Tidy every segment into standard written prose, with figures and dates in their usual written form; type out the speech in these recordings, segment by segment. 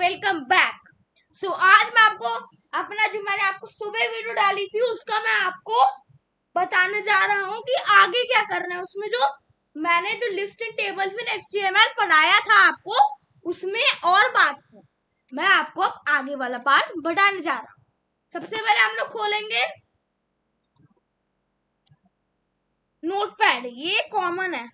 Welcome back. आज मैं आपको अपना जो मैंने आपको सुबह वीडियो डाली थी उसका मैं आपको बताने जा रहा हूँ कि आगे क्या करना है। उसमें जो मैंने जो लिस्ट इन टेबल्स इन HTML पढ़ाया था आपको, उसमें और पार्ट्स है। मैं आपको अब आगे वाला पार्ट बताने जा रहा हूँ। सबसे पहले हम लोग खोलेंगे नोटपैड, ये कॉमन है।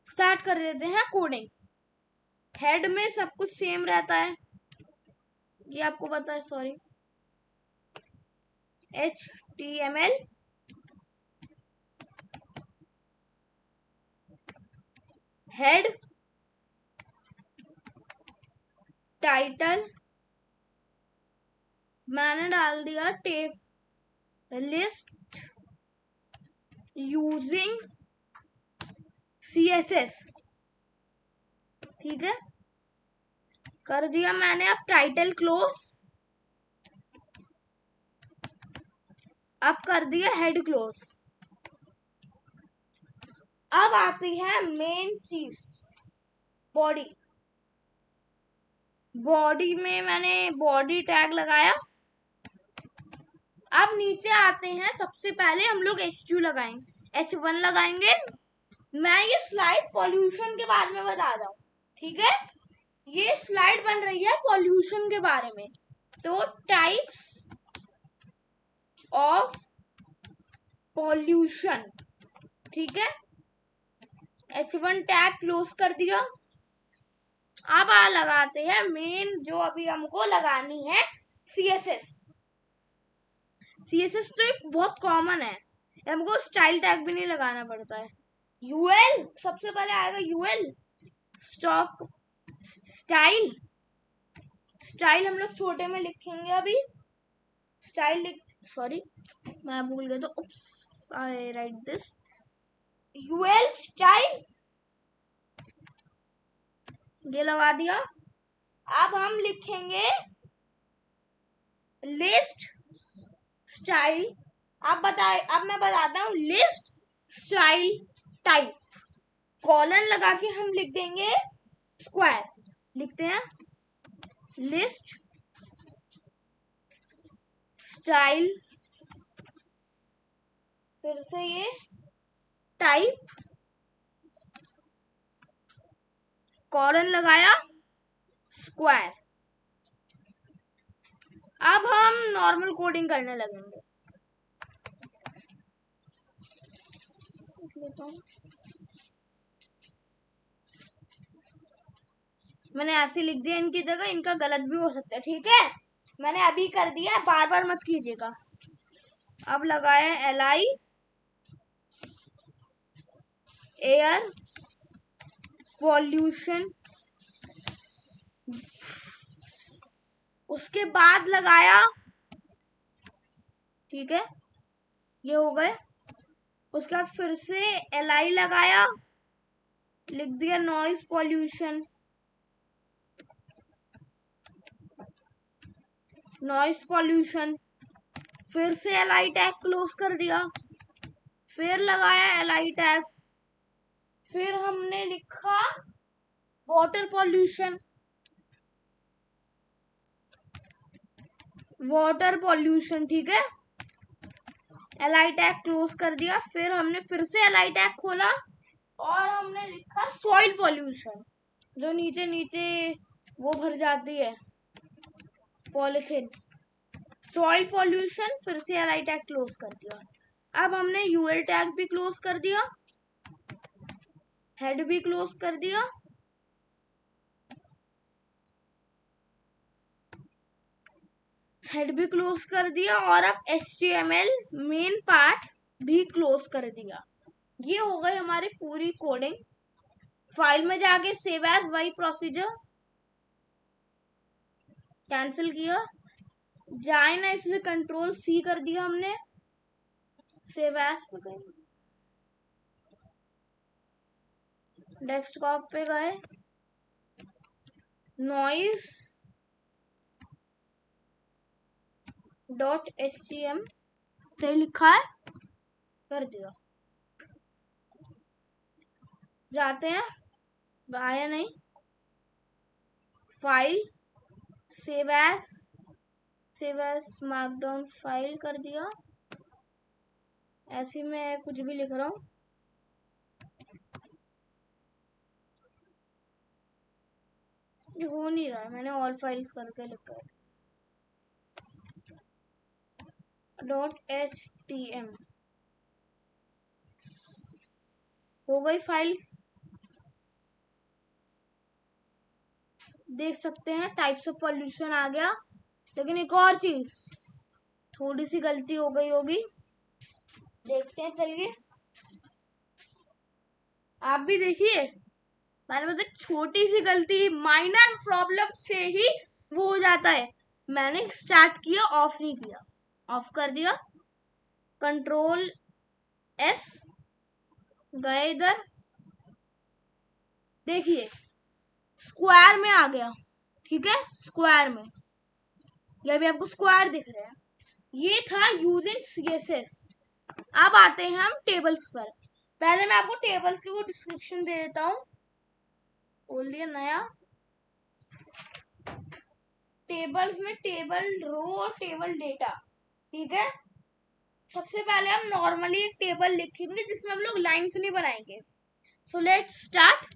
स्टार्ट कर देते हैं कोडिंग। हेड में सब कुछ सेम रहता है, ये आपको पता है। सॉरी, HTML हेड, टाइटल मैंने डाल दिया टेप, लिस्ट यूजिंग CSS, ठीक है, कर दिया मैंने। अब टाइटल क्लोज, अब कर दिया हेड क्लोज। अब आती है मेन चीज, बॉडी। बॉडी में मैंने बॉडी टैग लगाया। अब नीचे आते हैं, सबसे पहले हम लोग H2 लगाएंगे, H1 लगाएंगे। मैं ये स्लाइड पॉल्यूशन के बारे में बता रहा हूँ, ठीक है। ये स्लाइड बन रही है पॉल्यूशन के बारे में। तो टाइप्स ऑफ पॉल्यूशन, ठीक है। H1 टैग क्लोज कर दिया। अब लगाते हैं मेन जो अभी हमको लगानी है, CSS। CSS तो एक बहुत कॉमन है, हमको स्टाइल टैग भी नहीं लगाना पड़ता है। UL सबसे पहले आएगा, UL स्टॉक स्टाइल। स्टाइल हम लोग छोटे में लिखेंगे अभी। स्टाइल सॉरी मैं भूल गया, तो आई राइट दिस UL स्टाइल, ये लगा दिया। अब हम लिखेंगे लिस्ट स्टाइल। अब मैं बताता हूँ लिस्ट स्टाइल टाइप, कॉलन लगा के हम लिख देंगे स्क्वायर। लिखते हैं लिस्ट स्टाइल, फिर से ये टाइप, कॉलन लगाया स्क्वायर। अब हम नॉर्मल कोडिंग करने लगेंगे। मैंने ऐसे लिख दिया, इनकी जगह इनका गलत भी हो सकता है, ठीक है। मैंने अभी कर दिया, बार बार मत कीजिएगा। अब लगाया LI एयर पॉल्यूशन, उसके बाद लगाया, ठीक है, ये हो गए। उसके बाद फिर से LI लगाया, लिख दिया नॉइज पॉल्यूशन, नॉइज पॉल्यूशन। फिर से LI टैग क्लोज कर दिया, फिर लगाया LI टैग, फिर हमने लिखा वाटर पॉल्यूशन, वाटर पॉल्यूशन, ठीक है। LI टैग क्लोज कर दिया, फिर हमने फिर से LI टैग खोला और हमने लिखा सॉइल पॉल्यूशन, जो नीचे नीचे वो भर जाती है पॉलिथीन, सॉइल पॉल्यूशन। फिर से LI टैग क्लोज कर दिया। अब हमने UL टैग भी क्लोज कर दिया, हेड भी क्लोज कर दिया, हेड भी क्लोज कर दिया, और अब HTML मेन पार्ट भी क्लोज कर दिया। ये हो गई हमारी पूरी कोडिंग। फाइल में जाके सेव एज, वही प्रोसीजर, कैंसिल किया, जाए ना इसलिए Ctrl+C कर दिया हमने, सेव एज पे गए, डेस्कटॉप पे गए, नॉइज .htm सही लिखा है, कर दिया। जाते हैं, आया नहीं, file, save as markdown file कर दिया। ऐसे मैं कुछ भी लिख रहा हूँ। ये हो नहीं रहा है, मैंने ऑल फाइल्स करके लिखा है। .htm हो गई फाइल। देख सकते हैं टाइप्स ऑफ पॉल्यूशन आ गया। लेकिन एक और चीज, थोड़ी सी गलती हो गई होगी, देखते हैं। चलिए आप भी देखिए। मेरे पास एक छोटी सी गलती, माइनर प्रॉब्लम से ही वो हो जाता है। मैंने स्टार्ट किया, ऑफ नहीं किया, ऑफ कर दिया। कंट्रोल एस, गए इधर, देखिए स्क्वायर में आ गया। ठीक है, स्क्वायर में, ये भी आपको स्क्वायर दिख रहा है। ये था यूजिंग सीएसएस। अब आते हैं हम टेबल्स पर। पहले मैं आपको टेबल्स की वो डिस्क्रिप्शन दे देता हूँ। खोल लिया नया। टेबल्स में टेबल रो और टेबल डेटा। ठीक है, सबसे पहले हम नॉर्मली एक टेबल लिखेंगे जिसमें हम लोग लाइंस नहीं बनाएंगे। So let's start.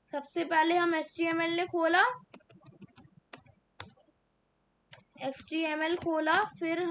सबसे पहले हम HTML ने खोला, HTML खोला, फिर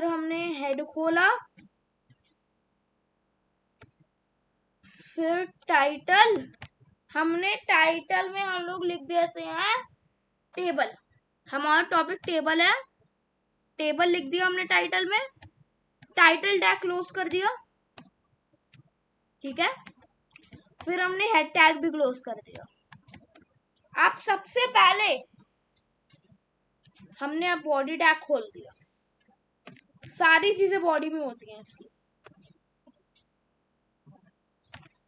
हमने हेड खोला, फिर टाइटल। हमने टाइटल में हम लोग लिख देते हैं टेबल। हमारा टॉपिक टेबल है, टेबल लिख दिया हमने टाइटल में। टाइटल टैग क्लोज कर दिया। ठीक है, फिर हमने हेड टैग भी क्लोज कर दिया। अब सबसे पहले हमने अब बॉडी टैग खोल दिया। सारी चीजें बॉडी में होती हैं इसकी।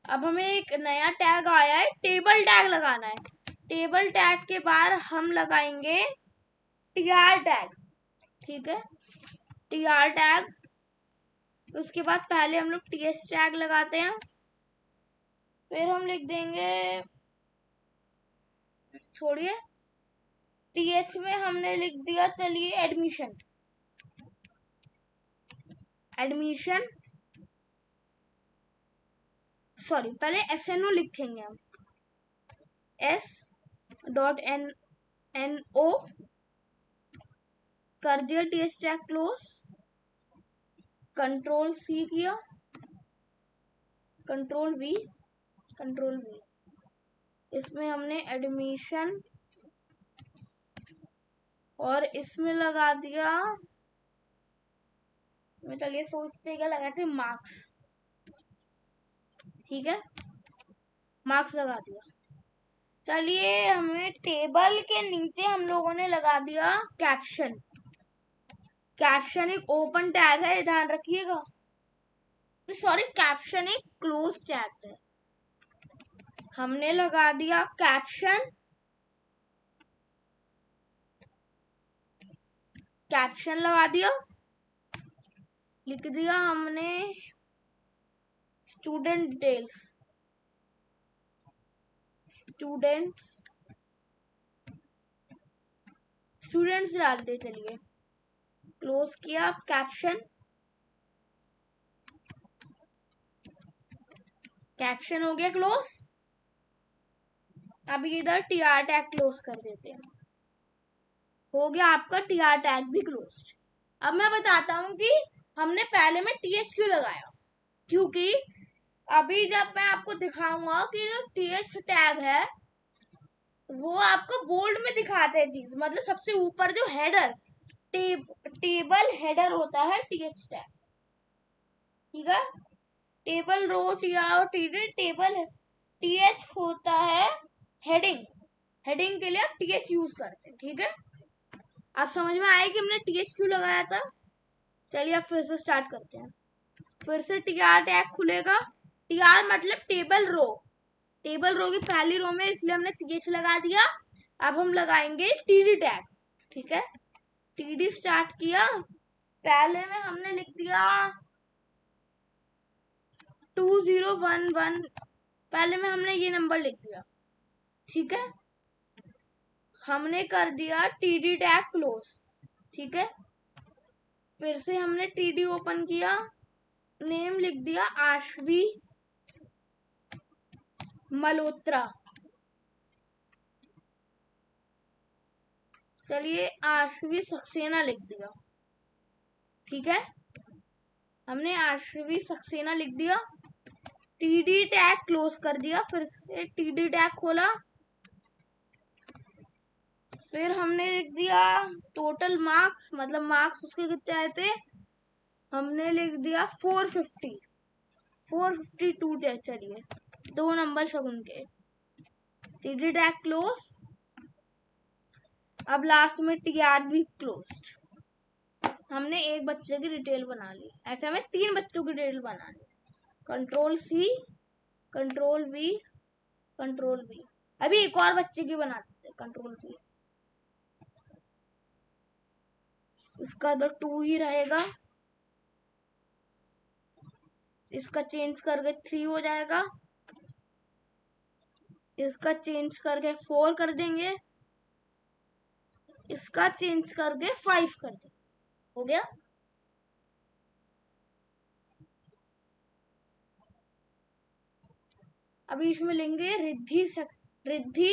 अब हमें एक नया टैग आया है, टेबल टैग लगाना है। टेबल टैग के बाद हम लगाएंगे टीआर टैग। ठीक है, टीआर टैग। उसके बाद पहले हम लोग टीएस टैग लगाते हैं, फिर हम लिख देंगे, छोड़िए, टीएच में हमने लिख दिया, चलिए एडमिशन। एडमिशन, सॉरी, पहले SNO लिखेंगे हम, S.NO कर दिया, TH tag close. Control C किया, कंट्रोल V, इसमें हमने एडमिशन और इसमें लगा दिया, चलिए सोचते क्या लगाते, मार्क्स। ठीक है, मार्क्स लगा दिया। चलिए हमें टेबल के नीचे हम लोगों ने लगा दिया कैप्शन। कैप्शन एक ओपन टैग है, ध्यान रखिएगा। सॉरी, कैप्शन एक क्लोज टैग है। हमने लगा दिया कैप्शन, कैप्शन लगा दिया। लिख दिया हमने स्टूडेंट डिटेल्स, स्टूडेंट्स डालते। चलिए क्लोज किया कैप्शन, कैप्शन हो गया क्लोज। अब इधर टीआर टैग क्लोज कर देते हैं। हो गया आपका टीआर टैग भी क्लोज। अब मैं बताता हूँ कि हमने पहले में टीएच क्यों लगाया। क्योंकि अभी जब मैं आपको दिखाऊंगा कि जो टीएच टैग है वो आपको बोल्ड में दिखाते हैं चीज, मतलब सबसे ऊपर जो हेडर, टेबल हेडर होता है टीएच टैग। ठीक है, table row TR table TH होता है हेडिंग। हेडिंग के लिए आप टीएच यूज करते हैं। ठीक है, आप समझ में आए कि हमने टीएच क्यों लगाया था। चलिए अब फिर से स्टार्ट करते हैं। फिर से टीआर टैग खुलेगा। टीआर मतलब टेबल रो, टेबल रो की पहली रो में, इसलिए हमने टीएच लगा दिया। अब हम लगाएंगे टीडी टैग। ठीक है, टीडी स्टार्ट किया। पहले में हमने लिख दिया 2011 पहले में हमने ये नंबर लिख दिया, ठीक है। हमने कर दिया टीडी टैग क्लोज, ठीक है। फिर से हमने टीडी ओपन किया, नेम लिख दिया आशवी मल्होत्रा। चलिए आशवी सक्सेना लिख दिया, ठीक है। हमने आशवी सक्सेना लिख दिया, टीडी टैग क्लोज कर दिया, फिर से टीडी टैग खोला, फिर हमने लिख दिया टोटल मार्क्स, मतलब मार्क्स उसके कितने आए थे, हमने लिख दिया 450, 452 थे। चलिए 2 नंबर शगुन के, टीडी टैग क्लोज। अब लास्ट में टीआर भी क्लोज। हमने एक बच्चे की डिटेल बना ली, ऐसे हमें 3 बच्चों की डिटेल बनानी। Control C, control V, control V. अभी एक और बच्चे की बना देते, कंट्रोल वी। इसका तो 2 ही रहेगा, इसका चेंज करके 3 हो जाएगा, इसका चेंज करके 4 कर देंगे, इसका चेंज करके 5 कर देंगे। हो गया। अभी इसमें लेंगे रिद्धि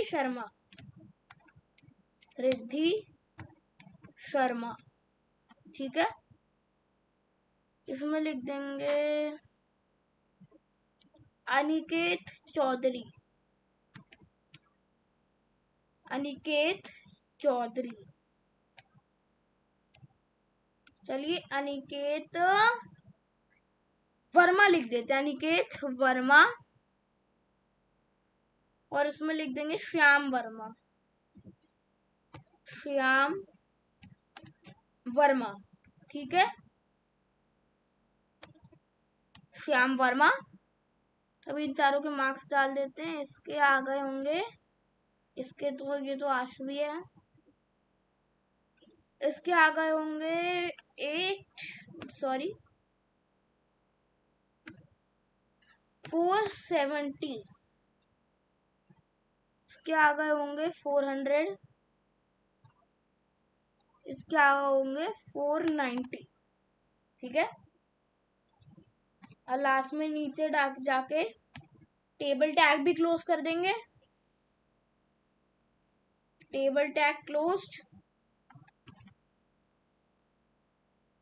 शर्मा, रिद्धि शर्मा, ठीक है। इसमें लिख देंगे अनिकेत चौधरी, अनिकेत चौधरी। चलिए अनिकेत वर्मा लिख देते हैं, अनिकेत वर्मा। और इसमें लिख देंगे श्याम वर्मा, श्याम वर्मा, ठीक है, श्याम वर्मा। अभी इन चारों के मार्क्स डाल देते हैं। इसके आ गए होंगे, इसके तो ये तो आशवी है, इसके आ गए होंगे 470, इसके आ गए होंगे 400, इसके आ गए होंगे 490, ठीक है। और लास्ट में नीचे जाके टेबल टैग भी क्लोज कर देंगे, table tag closed,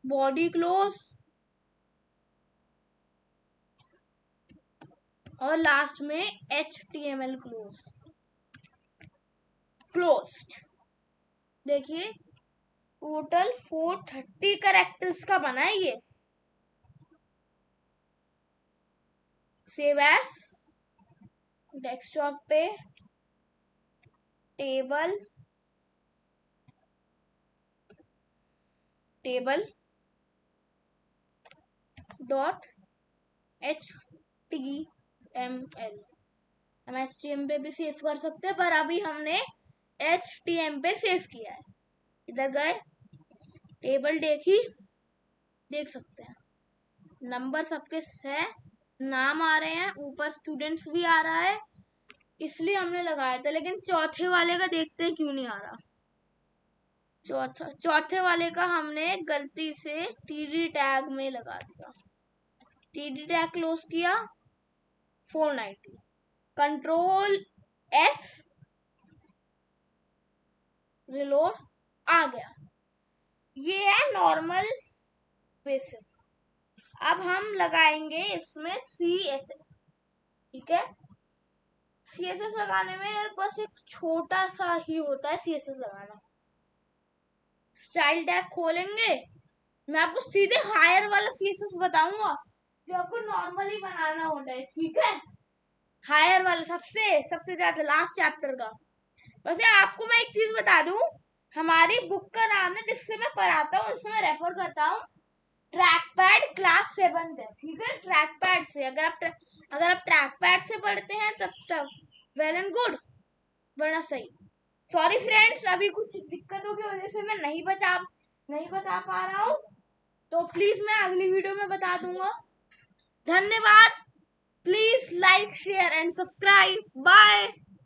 body close, और लास्ट में HTML क्लोज्ड। देखिए टोटल 430 कैरेक्टर्स का बना है ये। सेव एज, डेस्कटॉप पे टेबल डॉट HTML। हम HTML पे भी सेव कर सकते हैं, पर अभी हमने HTML पे सेव किया है। इधर गए, टेबल देख सकते हैं, नंबर सबके है, नाम आ रहे हैं, ऊपर स्टूडेंट्स भी आ रहा है, इसलिए हमने लगाया था। लेकिन चौथे वाले का देखते हैं क्यों नहीं आ रहा। चौथे वाले का हमने गलती से टीडी टैग में लगा दिया, टीडी टैग क्लोज किया, 490, कंट्रोल S, रिलोड, आ गया। ये है नॉर्मल बेसिस। अब हम लगाएंगे इसमें CSS, ठीक है। CSS लगाने में बस एक छोटा सा ही होता है CSS लगाना। स्टाइल टैग खोलेंगे, मैं आपको सीधे हायर वाला CSS बताऊंगा जो आपको नॉर्मली बनाना होता है, ठीक है। हायर वाला सबसे ज्यादा लास्ट चैप्टर का। वैसे आपको मैं एक चीज बता दूं, हमारी बुक का नाम है जिससे मैं पढ़ाता हूँ, उसमें रेफर करता हूँ, ट्रैक पैड क्लास 7 है, ठीक है। ट्रैक पैड से अगर आप ट्रैक पैड से पढ़ते हैं तब वेल एंड गुड, वरना सही। सॉरी फ्रेंड्स, अभी कुछ दिक्कतों की वजह से मैं नहीं बता पा रहा हूँ, तो प्लीज मैं अगली वीडियो में बता दूंगा। धन्यवाद। Please like, share and subscribe. Bye.